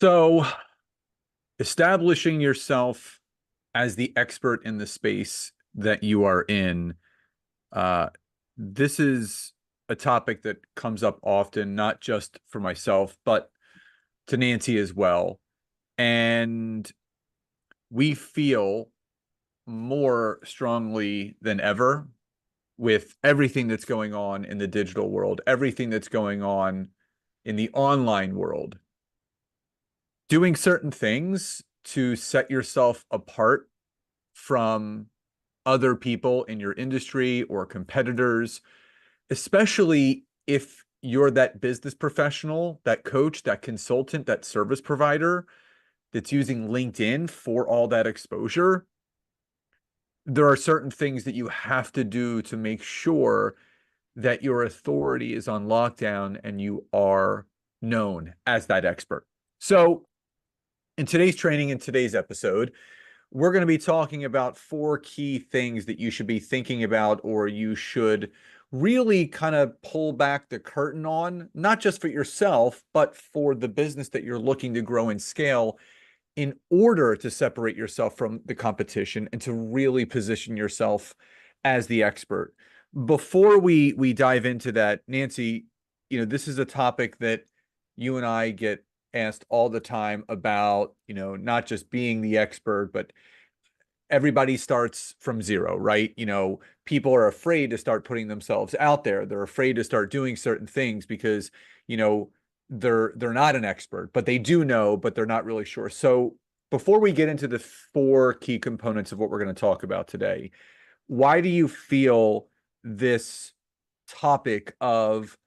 So, establishing yourself as the expert in the space that you are in, uh, this is a topic that comes up often, not just for myself, but to Nancy as well. And we feel more strongly than ever with everything that's going on in the digital world, everything that's going on in the online world. Doing certain things to set yourself apart from other people in your industry or competitors, especially if you're that business professional, that coach, that consultant, that service provider that's using LinkedIn for all that exposure. There are certain things that you have to do to make sure that your authority is on lockdown and you are known as that expert. So, in today's training, in today's episode, we're going to be talking about four key things that you should be thinking about, or you should really kind of pull back the curtain on, not just for yourself, but for the business that you're looking to grow and scale in order to separate yourself from the competition and to really position yourself as the expert. Before we dive into that, Nancy, this is a topic that you and I get asked all the time about, not just being the expert, but everybody starts from zero, right? People are afraid to start putting themselves out there. They're afraid to start doing certain things because, you know, they're not an expert, but they do know, but they're not really sure. So before we get into the four key components of what we're going to talk about today, why do you feel this topic of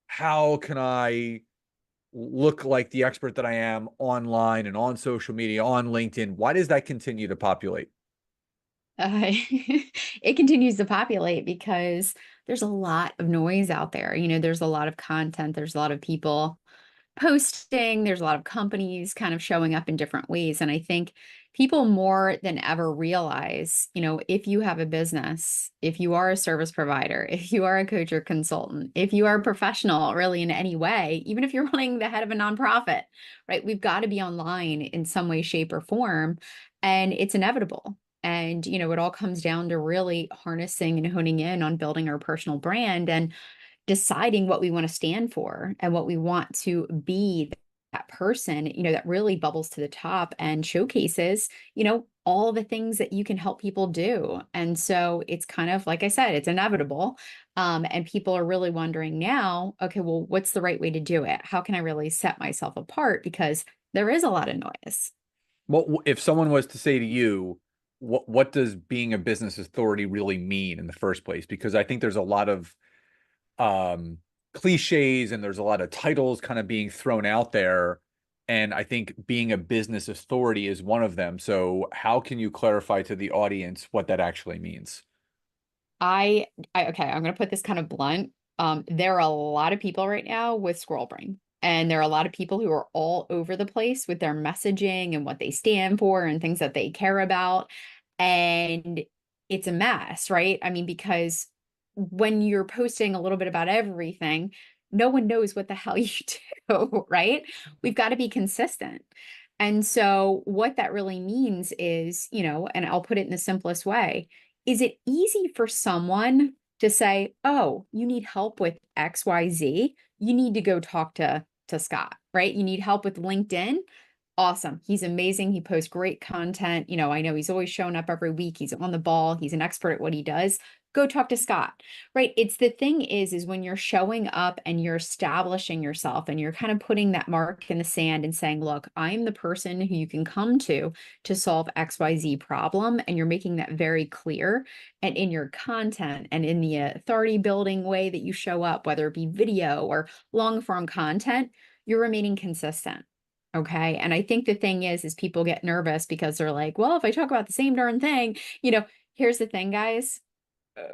how can I look like the expert that I am online and on social media, on LinkedIn, why does that continue to populate? It continues to populate because there's a lot of noise out there. There's a lot of content, there's a lot of people posting, there's a lot of companies kind of showing up in different ways. And I think people more than ever realize, if you have a business, if you are a service provider, if you are a coach or consultant, if you are a professional really in any way, even if you're running the head of a nonprofit, right? We've got to be online in some way, shape, or form. And it's inevitable. And, it all comes down to really harnessing and honing in on building our personal brand and deciding what we want to stand for and what we want to be that person, that really bubbles to the top and showcases, all the things that you can help people do. And so it's kind of, like I said, it's inevitable. And people are really wondering now, okay, well, what's the right way to do it? How can I really set myself apart? Because there is a lot of noise. Well, if someone was to say to you, what does being a business authority really mean in the first place? Because I think there's a lot of um, cliches and there's a lot of titles kind of being thrown out there. And I think being a business authority is one of them. So how can you clarify to the audience what that actually means? Okay, I'm going to put this kind of blunt. There are a lot of people right now with squirrel brain, and there are a lot of people who are all over the place with their messaging and what they stand for and things that they care about. And it's a mess, right? I mean, because when you're posting a little bit about everything, no one knows what the hell you do, right? We've got to be consistent. And so, what that really means is, and I'll put it in the simplest way, is it easy for someone to say, "Oh, you need help with XYZ? You need to go talk to Scott," right? You need help with LinkedIn? Awesome. He's amazing. He posts great content. I know he's always showing up every week. He's on the ball. He's an expert at what he does. Go talk to Scott, right? It's the thing is when you're showing up and you're establishing yourself and you're kind of putting that mark in the sand and saying, look, I'm the person who you can come to solve XYZ problem. And you're making that very clear. And in your content and in the authority building way that you show up, whether it be video or long form content, you're remaining consistent. Okay. And I think the thing is people get nervous because they're like, well, if I talk about the same darn thing, here's the thing, guys,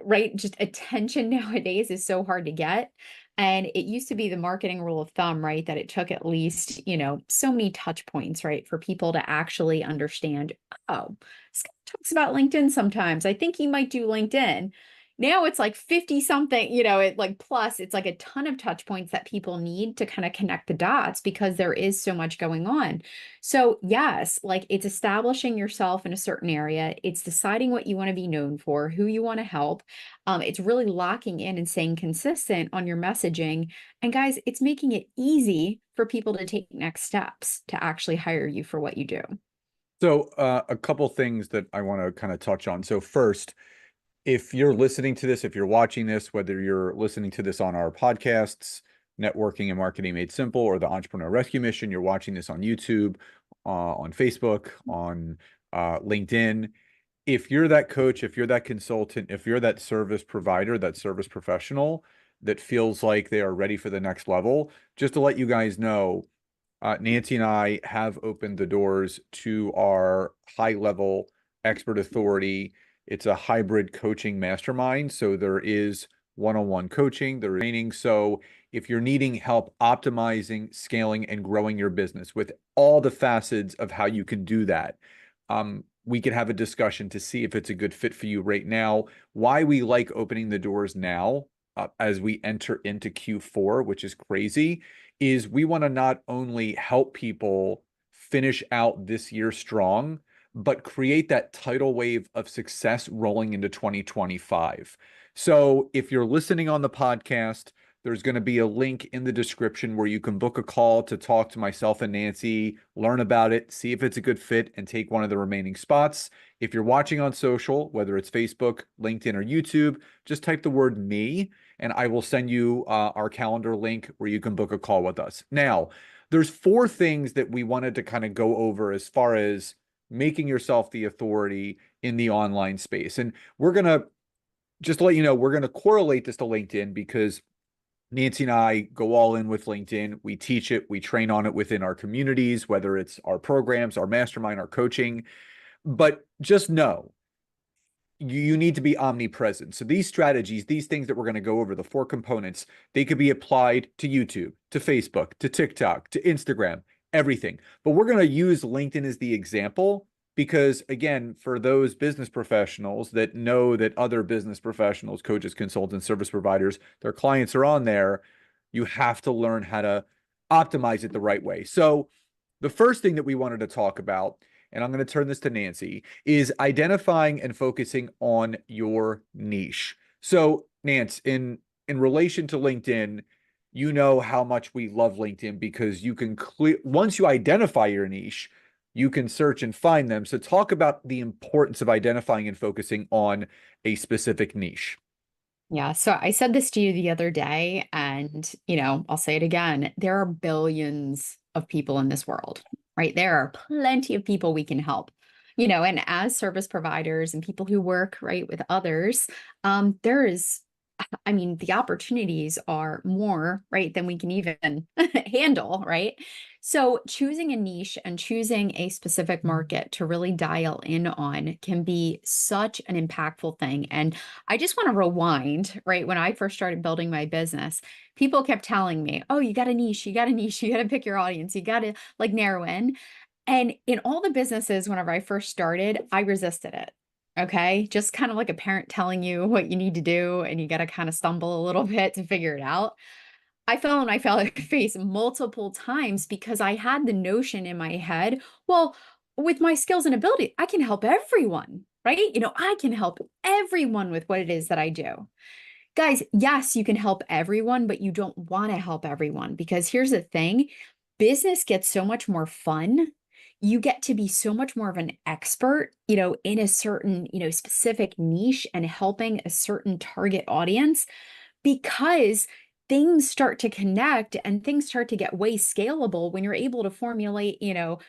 right? Just attention nowadays is so hard to get. And it used to be the marketing rule of thumb, right? That it took at least, so many touch points, right? For people to actually understand, oh, Scott talks about LinkedIn sometimes. I think he might do LinkedIn. Now it's like 50 something, it like plus it's like a ton of touch points that people need to kind of connect the dots because there is so much going on. So, yes, like it's establishing yourself in a certain area, it's deciding what you want to be known for, who you want to help. It's really locking in and staying consistent on your messaging. And guys, it's making it easy for people to take next steps to actually hire you for what you do. So, a couple things that I want to kind of touch on. So, first, if you're listening to this, if you're watching this, whether you're listening to this on our podcasts, Networking and Marketing Made Simple, or the Entrepreneur Rescue Mission, you're watching this on YouTube, on Facebook, on LinkedIn. If you're that coach, if you're that consultant, if you're that service provider, that service professional that feels like they are ready for the next level, just to let you guys know, Nancy and I have opened the doors to our high level expert authority. It's a hybrid coaching mastermind. So there is one-on-one coaching, there is training. So if you're needing help optimizing, scaling, and growing your business with all the facets of how you can do that, we could have a discussion to see if it's a good fit for you right now. Why we like opening the doors now as we enter into Q4, which is crazy, is we want to not only help people finish out this year strong, but create that tidal wave of success rolling into 2025. So if you're listening on the podcast, there's going to be a link in the description where you can book a call to talk to myself and Nancy, learn about it, see if it's a good fit, and take one of the remaining spots. If you're watching on social, whether it's Facebook, LinkedIn, or YouTube, just type the word me and I will send you our calendar link where you can book a call with us. Now, there's four things that we wanted to kind of go over as far as making yourself the authority in the online space. And we're going to just let you know, we're going to correlate this to LinkedIn because Nancy and I go all in with LinkedIn. We teach it, we train on it within our communities, whether it's our programs, our mastermind, our coaching. But just know you need to be omnipresent. So these strategies, these things that we're going to go over, the four components, they could be applied to YouTube, to Facebook, to TikTok, to Instagram, everything. But we're going to use LinkedIn as the example because, again, for those business professionals that know that other business professionals, coaches, consultants, service providers, their clients are on there, you have to learn how to optimize it the right way. So the first thing that we wanted to talk about, and I'm going to turn this to Nancy, is identifying and focusing on your niche. So, Nance, in relation to LinkedIn, you know how much we love LinkedIn because you can once you identify your niche, you can search and find them. So, talk about the importance of identifying and focusing on a specific niche. Yeah. So I said this to you the other day, and, I'll say it again. There are billions of people in this world, right? There are plenty of people we can help, and as service providers and people who work, right, with others, there is the opportunities are more, right, than we can even handle, right? So choosing a niche and choosing a specific market to really dial in on can be such an impactful thing. And I just want to rewind, right? When I first started building my business, people kept telling me, oh, you got a niche, you got a niche, you got to pick your audience, you got to like narrow in. And in all the businesses, whenever I first started, I resisted it. Okay. Just kind of like a parent telling you what you need to do, and you got to kind of stumble a little bit to figure it out. I fell on my face multiple times because I had the notion in my head, well, with my skills and ability, I can help everyone, right? I can help everyone with what it is that I do. Guys, yes, you can help everyone, but you don't want to help everyone because here's the thing, business gets so much more fun. You get to be so much more of an expert, in a certain, specific niche and helping a certain target audience because things start to connect and things start to get way scalable when you're able to formulate,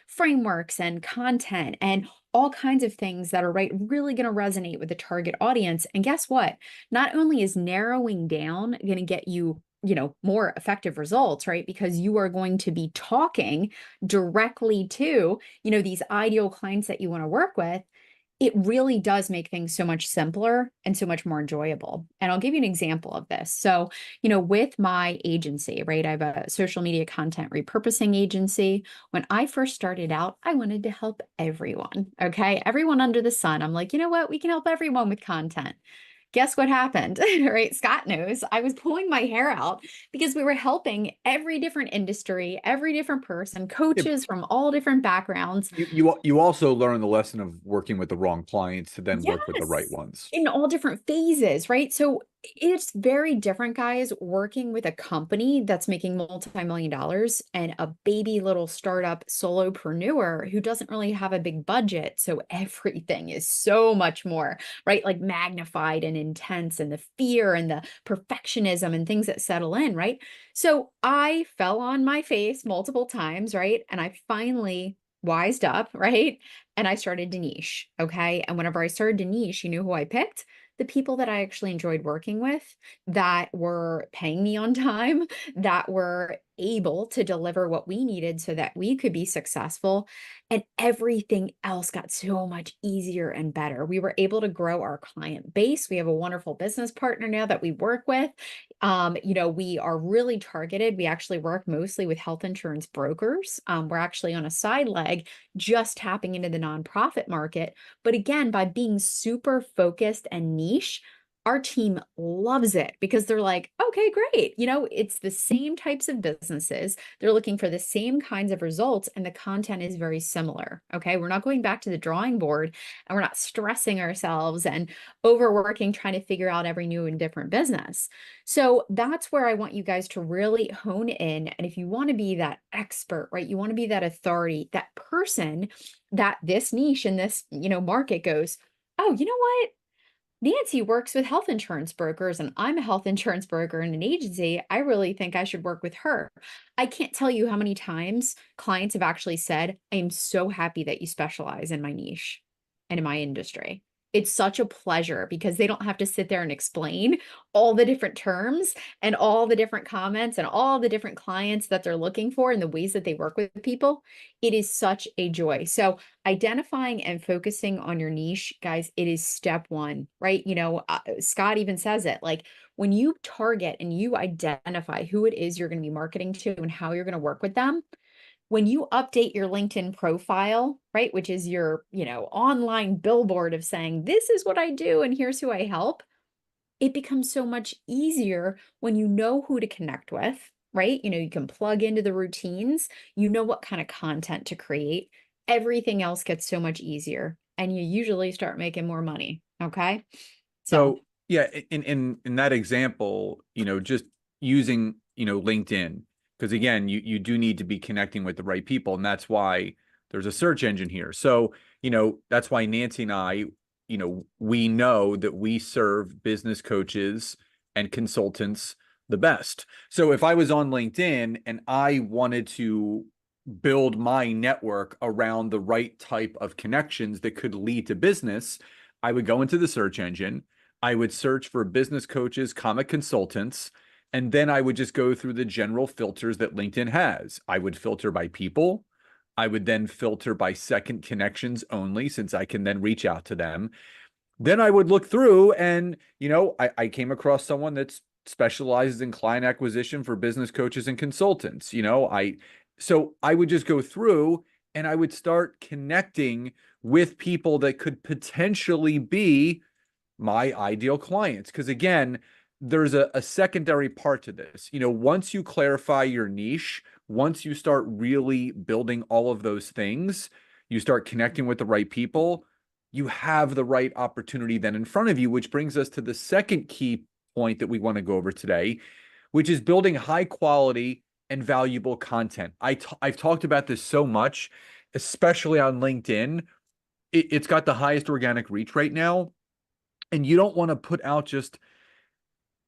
frameworks and content and all kinds of things that are really going to resonate with the target audience. And guess what? Not only is narrowing down going to get you, more effective results, right? Because you are going to be talking directly to, these ideal clients that you want to work with. It really does make things so much simpler and so much more enjoyable. And I'll give you an example of this. So, with my agency, right, I have a social media content repurposing agency. When I first started out, I wanted to help everyone. Okay. Everyone under the sun. I'm like, you know what? We can help everyone with content. guess what happened? Right? Scott knows I was pulling my hair out because we were helping every different industry, every different person, Yeah, coaches from all different backgrounds. you also learn the lesson of working with the wrong clients to then work with the right Yes. ones. In all different phases, right? So it's very different, guys, working with a company that's making multi-million dollars and a baby little startup solopreneur who doesn't really have a big budget. So everything is so much more, right? Like magnified and intense, and the fear and the perfectionism and things that settle in, right? So I fell on my face multiple times, right? And I finally wised up, right? And I started to niche. Okay. And whenever I started to niche, you know who I picked? The people that I actually enjoyed working with, that were paying me on time, that were able to deliver what we needed so that we could be successful. And everything else got so much easier and better. We were able to grow our client base. We have a wonderful business partner now that we work with. We are really targeted. We actually work mostly with health insurance brokers. We're actually on a side leg just tapping into the nonprofit market. But again, by being super focused and niche, our team loves it because they're like, okay, great. It's the same types of businesses. They're looking for the same kinds of results, and the content is very similar. Okay. We're not going back to the drawing board, and we're not stressing ourselves and overworking trying to figure out every new and different business. So that's where I want you guys to really hone in. And if you want to be that expert, right, you want to be that authority, that person that this niche in this, market goes, oh, you know what? Nancy works with health insurance brokers, and I'm a health insurance broker in an agency. I really think I should work with her. I can't tell you how many times clients have actually said, I am so happy that you specialize in my niche and in my industry. It's such a pleasure because they don't have to sit there and explain all the different terms and all the different comments and all the different clients that they're looking for and the ways that they work with people. It is such a joy. So, identifying and focusing on your niche, guys, it is step one, right? Scott even says it, like, when you target and you identify who it is you're going to be marketing to and how you're going to work with them, when you update your LinkedIn profile, right, which is your, online billboard of saying, this is what I do and here's who I help, it becomes so much easier when you know who to connect with, right? You can plug into the routines, you know what kind of content to create. Everything else gets so much easier, and you usually start making more money. Okay. So, So yeah, in that example, just using, LinkedIn, because again, you do need to be connecting with the right people, and that's why there's a search engine here. So, that's why Nancy and I, we know that we serve business coaches and consultants the best. So if I was on LinkedIn and I wanted to build my network around the right type of connections that could lead to business, I would go into the search engine. I would search for business coaches, comic consultants, and then I would just go through the general filters that LinkedIn has. I would filter by people. I would then filter by second connections only, since I can then reach out to them. Then I would look through and, I came across someone that specializes in client acquisition for business coaches and consultants. So I would just go through and I would start connecting with people that could potentially be my ideal clients. Because again, there's a secondary part to this. Once you clarify your niche, once you start really building all of those things, you start connecting with the right people, you have the right opportunity then in front of you, which brings us to the second key point that we want to go over today, which is building high quality and valuable content. I've talked about this so much, especially on LinkedIn. It's got the highest organic reach right now. And you don't want to put out just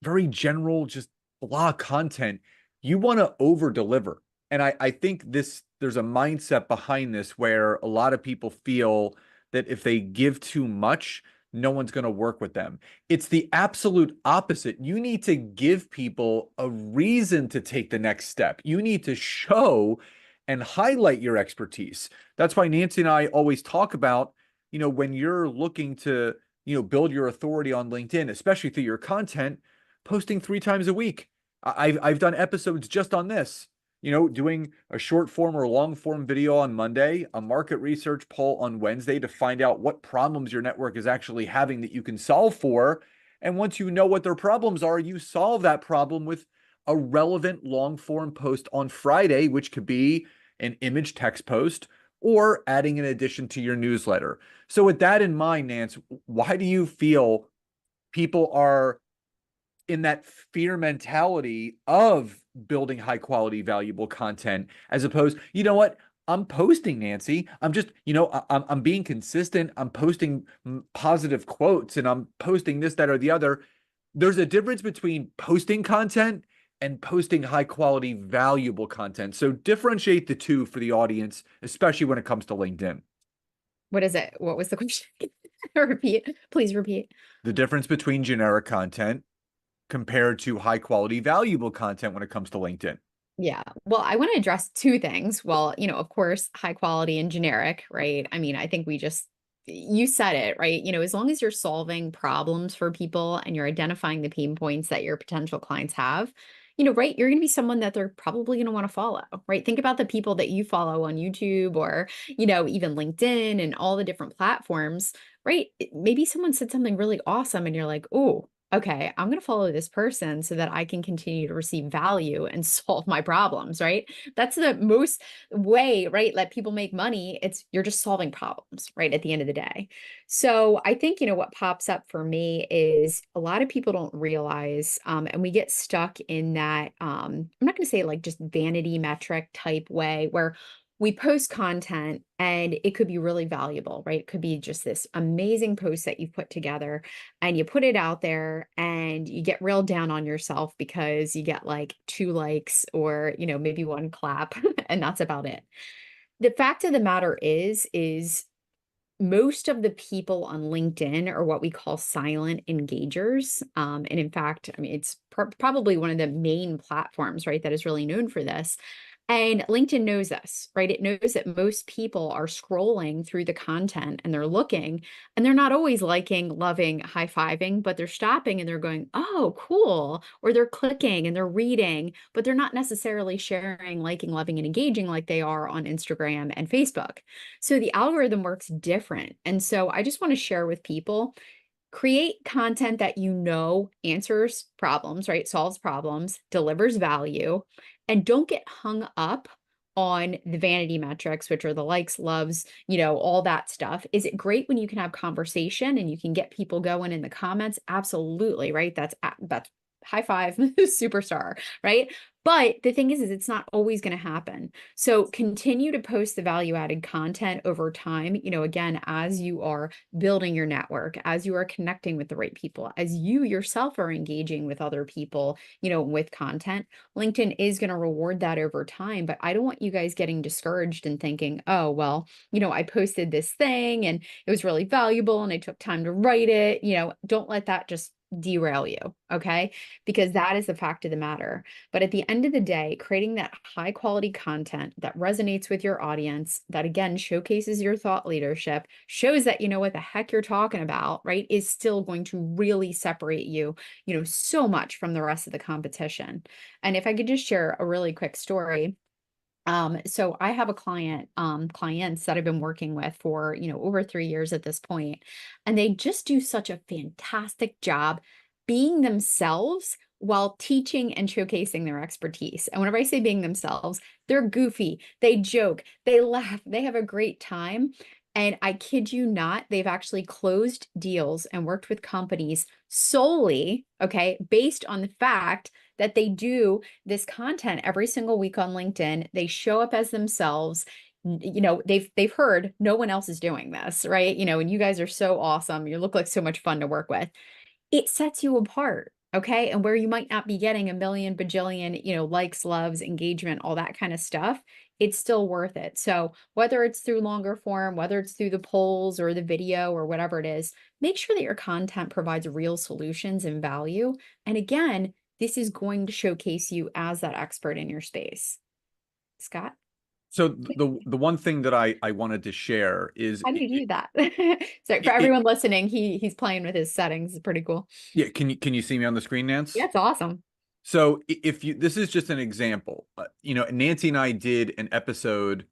very general, just blah content. You want to over deliver. And I think there's a mindset behind this where a lot of people feel that if they give too much, no one's going to work with them. It's the absolute opposite. You need to give people a reason to take the next step. You need to show and highlight your expertise. That's why Nancy and I always talk about, when you're looking to, build your authority on LinkedIn, especially through your content, posting 3 times a week. I've done episodes just on this, doing a short form or long form video on Monday, a market research poll on Wednesday to find out what problems your network is actually having that you can solve for. And once you know what their problems are, you solve that problem with a relevant long form post on Friday, which could be an image text post or adding an addition to your newsletter. So, with that in mind, Nance, why do you feel people are in that fear mentality of building high quality, valuable content as opposed, you know what? I'm posting, Nancy. I'm just, I'm being consistent. I'm posting positive quotes and I'm posting this, that, or the other. There's a difference between posting content and posting high quality, valuable content. So differentiate the two for the audience, especially when it comes to LinkedIn. What is it? What was the question? Repeat. Please repeat. The difference between generic content compared to high quality, valuable content when it comes to LinkedIn. Yeah. Well, I want to address two things. Well, of course, high quality and generic, right? I mean, I think you said it, right? As long as you're solving problems for people and you're identifying the pain points that your potential clients have, right, you're going to be someone that they're probably going to want to follow, right? Think about the people that you follow on YouTube or, even LinkedIn and all the different platforms, right? Maybe someone said something really awesome and you're like, oh, okay, I'm going to follow this person so that I can continue to receive value and solve my problems, right? That's the most way, right? Let people make money. You're just solving problems, right? At the end of the day. So I think, what pops up for me is a lot of people don't realize, and we get stuck in that, I'm not going to say like just vanity metric type way where we post content and it could be really valuable, right? It could be just this amazing post that you've put together and you put it out there and you get real down on yourself because you get like 2 likes or, maybe one clap and that's about it. The fact of the matter is most of the people on LinkedIn are what we call silent engagers. And in fact, I mean, it's probably one of the main platforms, right, that is really known for this. And LinkedIn knows this, right? It knows that most people are scrolling through the content and they're looking and they're not always liking, loving, high fiving, but they're stopping and they're going, oh, cool. Or they're clicking and they're reading, but they're not necessarily sharing, liking, loving, and engaging like they are on Instagram and Facebook. So the algorithm works different. And so I just want to share with people create content that answers problems, right? Solves problems, delivers value, and don't get hung up on the vanity metrics, which are the likes, loves, all that stuff. Is it great when you can have conversation and you can get people going in the comments? Absolutely, right? That's high five, superstar, right? But the thing is it's not always going to happen. So continue to post the value added content over time, again, as you are building your network, as you are connecting with the right people, as you yourself are engaging with other people, with content. LinkedIn is going to reward that over time, but I don't want you guys getting discouraged and thinking, oh, well, I posted this thing and it was really valuable and I took time to write it. Don't let that just derail you, okay? Because that is the fact of the matter. But at the end of the day, creating that high quality content that resonates with your audience, that again showcases your thought leadership, shows that you know what the heck you're talking about, right, is still going to really separate you, so much from the rest of the competition. And if I could just share a really quick story. So I have a clients that I've been working with for, over 3 years at this point, and they just do such a fantastic job being themselves while teaching and showcasing their expertise. And whenever I say being themselves, they're goofy, they joke, they laugh, they have a great time. And I kid you not, they've actually closed deals and worked with companies solely, okay, based on the fact that they do this content every single week on LinkedIn. They show up as themselves. They've heard no one else is doing this, right? And you guys are so awesome. You look like so much fun to work with. It sets you apart. Okay. And where you might not be getting a million bajillion, likes, loves, engagement, all that kind of stuff, it's still worth it. So whether it's through longer form, whether it's through the polls or the video or whatever it is, make sure that your content provides real solutions and value. And again, this is going to showcase you as that expert in your space. Scott, So the one thing that I wanted to share is how do you do that? So for it everyone listening, he's playing with his settings. It's pretty cool. yeah, can you see me on the screen, Yeah, Nance? it's awesome. So if you this is just an example. Nancy and I did an episode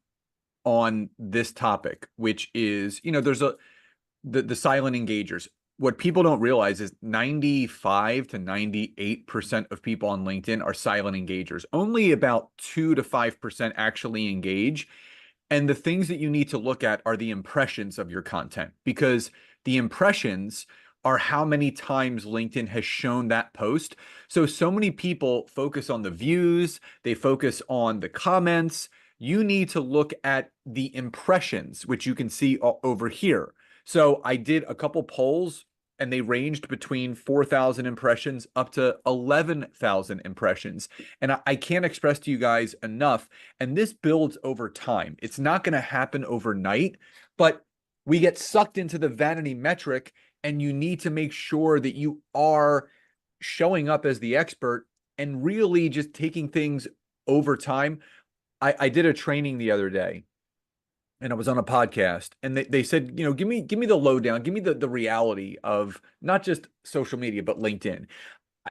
on this topic, which is, there's the silent engagers. what people don't realize is 95 to 98% of people on LinkedIn are silent engagers. Only about 2 to 5% actually engage. And the things that you need to look at are the impressions of your content, because the impressions are how many times LinkedIn has shown that post. So many people focus on the views, they focus on the comments. You need to look at the impressions, which you can see over here. So I did a couple polls and they ranged between 4,000 impressions up to 11,000 impressions. And I can't express to you guys enough, and this builds over time. It's not going to happen overnight, but we get sucked into the vanity metric, and you need to make sure that you are showing up as the expert and really just taking things over time. I did a training the other day and I was on a podcast, and they said, give me the lowdown, give me the reality of not just social media, but LinkedIn.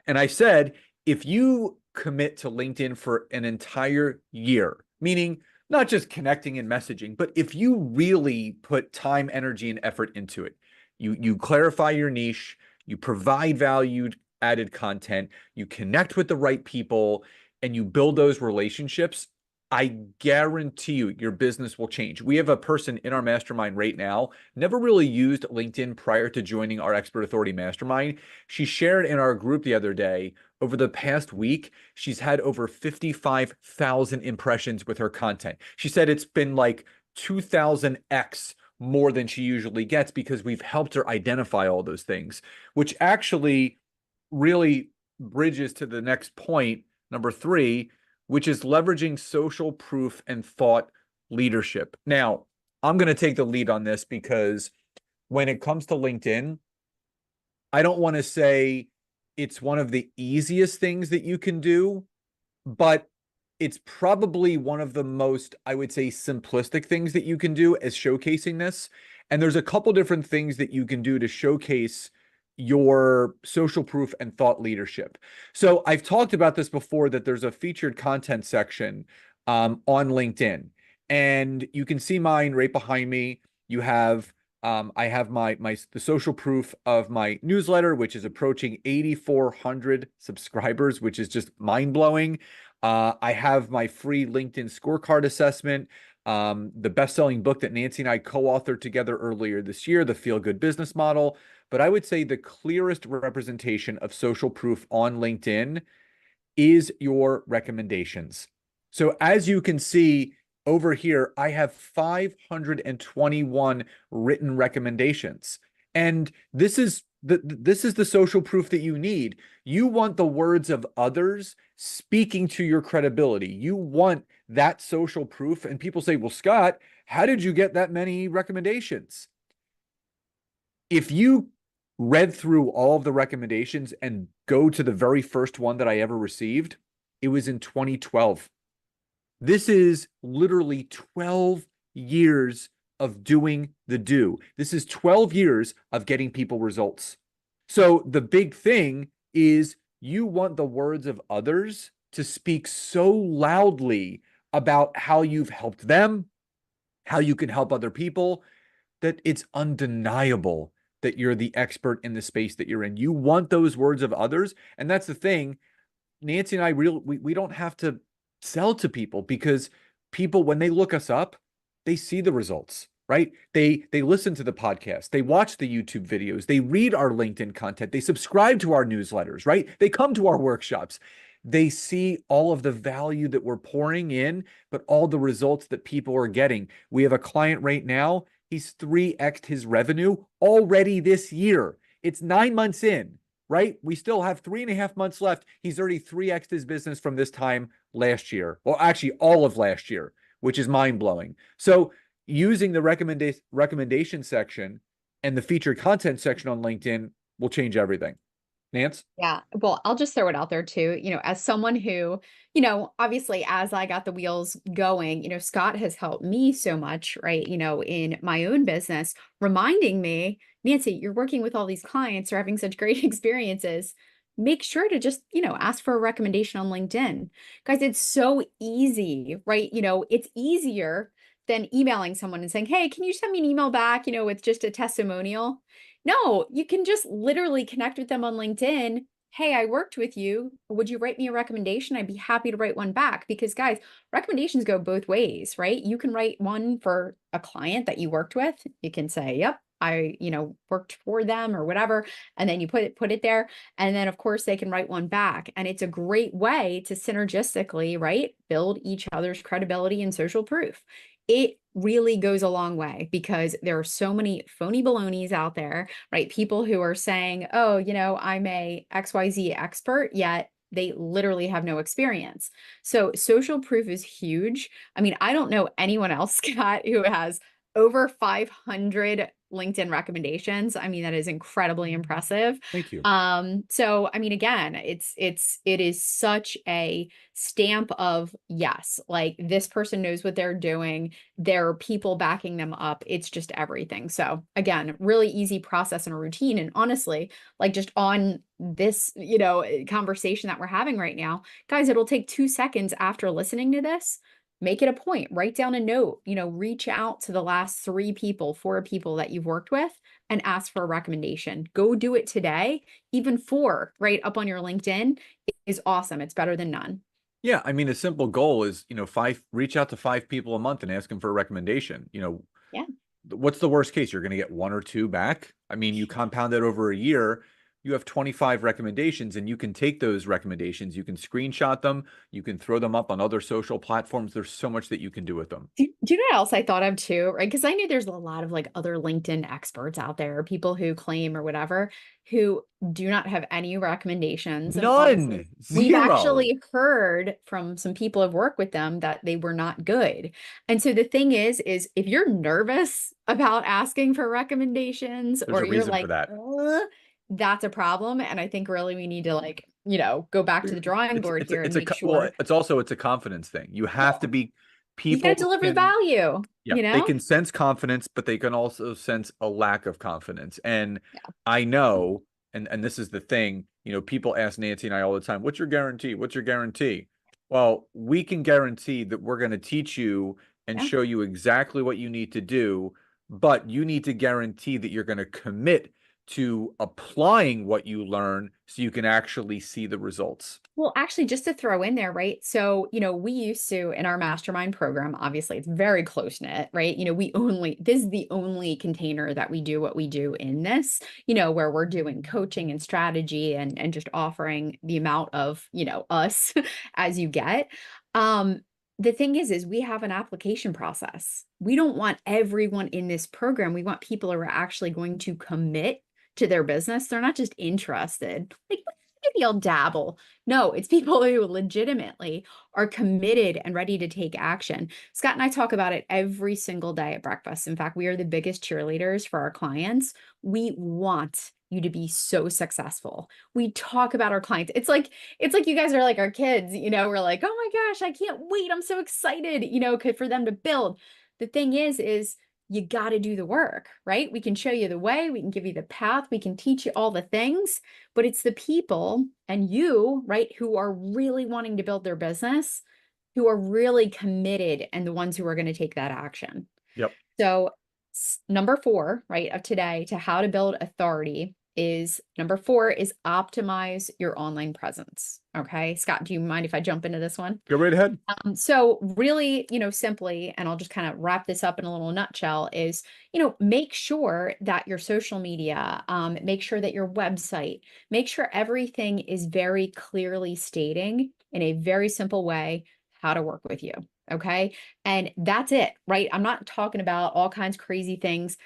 And I said, if you commit to LinkedIn for an entire year, meaning not just connecting and messaging, but if you really put time, energy, and effort into it, you clarify your niche, you provide valued added content, you connect with the right people, and you build those relationships, I guarantee you your business will change. We have a person in our mastermind right now, never really used LinkedIn prior to joining our Expert Authority Mastermind. She shared in our group the other day, over the past week, she's had over 55,000 impressions with her content. She said it's been like 2000x more than she usually gets because we've helped her identify all those things, which actually really bridges to the next point, number 3, which is leveraging social proof and thought leadership. Now, I'm going to take the lead on this because when it comes to LinkedIn, I don't want to say it's one of the easiest things that you can do, but it's probably one of the most, I would say, simplistic things that you can do as showcasing this. And there's a couple different things that you can do to showcase your social proof and thought leadership. So I've talked about this before, that there's a featured content section on LinkedIn, and you can see mine right behind me. You have I have the social proof of my newsletter, which is approaching 8,400 subscribers, which is just mind blowing. I have my free LinkedIn scorecard assessment, the best-selling book that Nancy and I co-authored together earlier this year, The Feel Good Business Model. But I would say the clearest representation of social proof on LinkedIn is your recommendations. So as you can see over here, I have 521 written recommendations. And this is the social proof that you need. You want the words of others speaking to your credibility. You want that social proof. And people say, well, Scott, how did you get that many recommendations? If you read through all of the recommendations and go to the very first one that I ever received, it was in 2012. This is literally 12 years of doing the do. This is 12 years of getting people results. So the big thing is you want the words of others to speak so loudly about how you've helped them, how you can help other people, that it's undeniable that you're the expert in the space that you're in. You want those words of others. And that's the thing. Nancy and I we don't have to sell to people, because people, when they look us up, they see the results, right? They listen to the podcast, they watch the YouTube videos, they read our LinkedIn content, they subscribe to our newsletters, right? They come to our workshops. They see all of the value that we're pouring in, but all the results that people are getting. We have a client right now. He's 3x'd his revenue already this year. It's 9 months in, right? We still have 3.5 months left. He's already 3x'd his business from this time last year. Well, actually all of last year, which is mind blowing. So using the recommendation section and the featured content section on LinkedIn will change everything. Nance? Yeah. Well, I'll just throw it out there too. As someone who, obviously as I got the wheels going, Scott has helped me so much, right? In my own business, reminding me, Nancy, you're working with all these clients, are having such great experiences. Make sure to just, ask for a recommendation on LinkedIn. Guys, it's so easy, right? It's easier than emailing someone and saying, hey, can you send me an email back, with just a testimonial? No, you can just literally connect with them on LinkedIn. Hey, I worked with you. Would you write me a recommendation? I'd be happy to write one back because, guys, recommendations go both ways, right? You can write one for a client that you worked with. You can say, "Yep, I, worked for them or whatever," and then you put it there. And then, of course, they can write one back. And it's a great way to synergistically, right, build each other's credibility and social proof. It really goes a long way because there are so many phony balonies out there, right? People who are saying, oh, I'm a XYZ expert, yet they literally have no experience. So social proof is huge. I mean, I don't know anyone else, Scott, who has over 500 LinkedIn recommendations. I mean, that is incredibly impressive. Thank you. So I mean, again, it is such a stamp of yes, like this person knows what they're doing. There are people backing them up. It's just everything. So again, really easy process and a routine. And honestly, like just on this, conversation that we're having right now, guys, it'll take 2 seconds after listening to this. Make it a point, write down a note, reach out to the last 3 people, 4 people that you've worked with and ask for a recommendation. Go do it today. Even 4, right up on your LinkedIn is awesome. It's better than none. Yeah, I mean, a simple goal is, reach out to 5 people a month and ask them for a recommendation. Yeah. What's the worst case? You're going to get 1 or 2 back. I mean, you compound that over a year, you have 25 recommendations, and you can take those recommendations, you can screenshot them, you can throw them up on other social platforms. There's so much that you can do with them. Do you know what else I thought of too? Right. Because I knew there's a lot of like other LinkedIn experts out there, people who claim or whatever, who do not have any recommendations. And honestly, None. we've Zero. actually heard from some people who've worked with them that they were not good. And so the thing is if you're nervous about asking for recommendations There's or a you're reason for like, that. that's a problem. And I think really we need to like, go back to the drawing It's board it's here and it's a make well, sure it's a confidence thing. You have to be you got to people deliver the can value, Yeah, they can sense confidence, but they can also sense a lack of confidence. And I know, and this is the thing, people ask Nancy and I all the time, what's your guarantee? What's your guarantee? Well, we can guarantee that we're going to teach you and Yeah. show you exactly what you need to do, but you need to guarantee that you're going to commit to applying what you learn so you can actually see the results. Well, actually, just to throw in there, right? So, we used to in our mastermind program, obviously it's very close knit, right? This is the only container that we do what we do in this, where we're doing coaching and strategy and just offering the amount of, us as you get. Um, the thing is we have an application process. We don't want everyone in this program. We want people who are actually going to commit to their business. They're not just interested. Like, maybe I'll dabble. No, it's people who legitimately are committed and ready to take action. Scott and I talk about it every single day at breakfast. In fact, we are the biggest cheerleaders for our clients. We want you to be so successful. We talk about our clients. It's like you guys are like our kids, we're like, "Oh my gosh, I can't wait. I'm so excited, for them to build." The thing is you got to do the work, right? We can show you the way, we can give you the path, we can teach you all the things, but it's the people and you, right, who are really wanting to build their business, who are really committed and the ones who are going to take that action. Yep. So, number 4, right, of today to how to build authority is number 4 is optimize your online presence. Okay. Scott, do you mind if I jump into this one? Go right ahead. So really, simply, and I'll just kind of wrap this up in a little nutshell is, make sure that your social media, make sure that your website, make sure everything is very clearly stating in a very simple way how to work with you. Okay. And that's it, right? I'm not talking about all kinds of crazy things.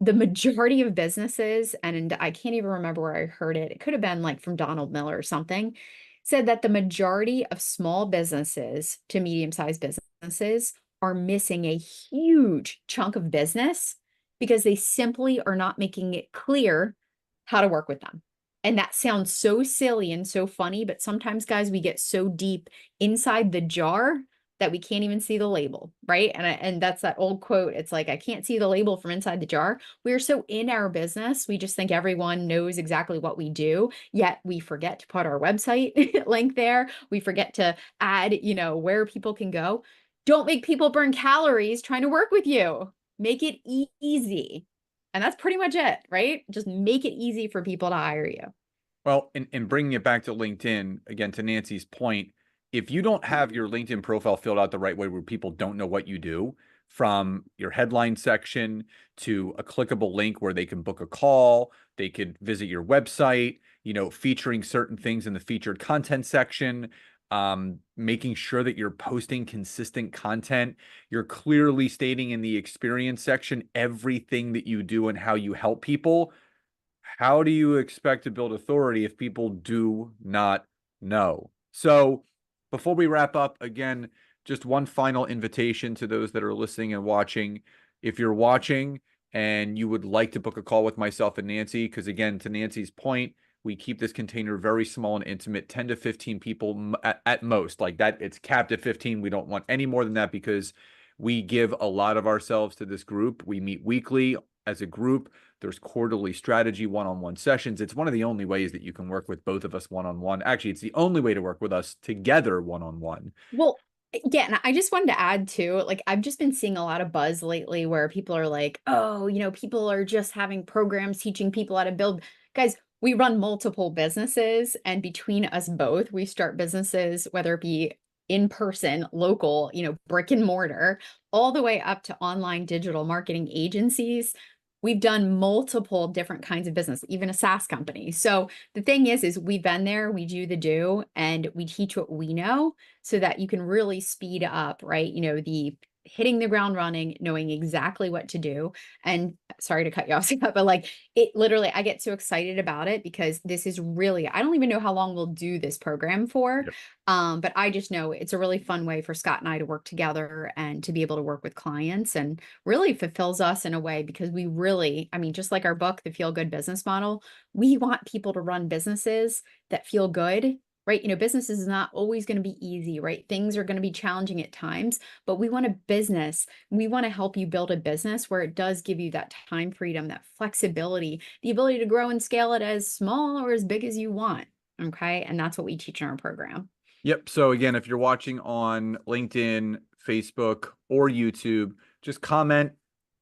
The majority of businesses, and I can't even remember where I heard it. It could have been like from Donald Miller or something, said that the majority of small businesses to medium-sized businesses are missing a huge chunk of business because they simply are not making it clear how to work with them. And that sounds so silly and so funny, but sometimes, guys, we get so deep inside the jar that we can't even see the label, right? And that's that old quote. It's like, I can't see the label from inside the jar. We are so in our business, we just think everyone knows exactly what we do, yet we forget to put our website link there. We forget to add, where people can go. Don't make people burn calories trying to work with you. Make it easy. And that's pretty much it, right? Just make it easy for people to hire you. Well, and bringing it back to LinkedIn, again, to Nancy's point, if you don't have your LinkedIn profile filled out the right way where people don't know what you do, from your headline section to a clickable link where they can book a call, they could visit your website, featuring certain things in the featured content section, making sure that you're posting consistent content, you're clearly stating in the experience section everything that you do and how you help people. How do you expect to build authority if people do not know? So, before we wrap up, again, just one final invitation to those that are listening and watching. If you're watching and you would like to book a call with myself and Nancy, because again, to Nancy's point, we keep this container very small and intimate, 10 to 15 people at most. Like that, it's capped at 15. We don't want any more than that because we give a lot of ourselves to this group. We meet weekly as a group. There's quarterly strategy one-on-one sessions. It's one of the only ways that you can work with both of us one-on-one. Actually, it's the only way to work with us together one-on-one. Well, yeah, and I just wanted to add too, like I've just been seeing a lot of buzz lately where people are like, oh, people are just having programs teaching people how to build. Guys, we run multiple businesses, and between us both, we start businesses, whether it be in person, local, brick and mortar, all the way up to online digital marketing agencies. We've done multiple different kinds of business, even a SaaS company. So the thing is we've been there, we do, and we teach what we know so that you can really speed up, right? The hitting the ground running, knowing exactly what to do. And sorry to cut you off, Scott, but like it literally, I get so excited about it because this is really, I don't even know how long we'll do this program for. Yep. But I just know it's a really fun way for Scott and I to work together and to be able to work with clients, and really fulfills us in a way because we really, I mean, just like our book, The Feel Good Business Model, we want people to run businesses that feel good, right? Business is not always going to be easy, right? Things are going to be challenging at times, but we want a business. We want to help you build a business where it does give you that time freedom, that flexibility, the ability to grow and scale it as small or as big as you want. Okay. And that's what we teach in our program. Yep. So again, if you're watching on LinkedIn, Facebook, or YouTube, just comment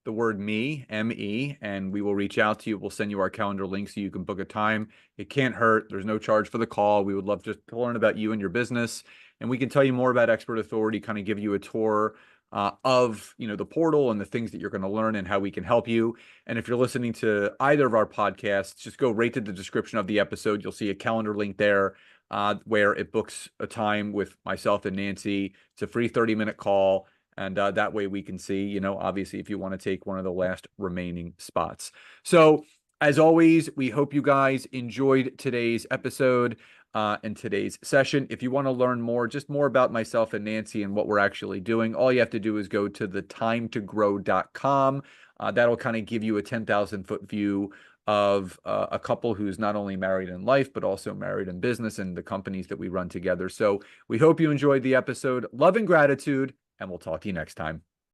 the word me, M-E, and we will reach out to you. We'll send you our calendar link so you can book a time. It can't hurt. There's no charge for the call. We would love just to learn about you and your business. And we can tell you more about Expert Authority, kind of give you a tour of the portal and the things that you're going to learn and how we can help you. And if you're listening to either of our podcasts, just go right to the description of the episode. You'll see a calendar link there where it books a time with myself and Nancy. It's a free 30-minute call. And that way we can see, obviously, if you want to take one of the last remaining spots. So, as always, we hope you guys enjoyed today's episode and today's session. If you want to learn more, just more about myself and Nancy and what we're actually doing, all you have to do is go to thetimetogrowcom. That'll kind of give you a 10,000-foot view of a couple who's not only married in life, but also married in business and the companies that we run together. So we hope you enjoyed the episode. Love and gratitude, and we'll talk to you next time.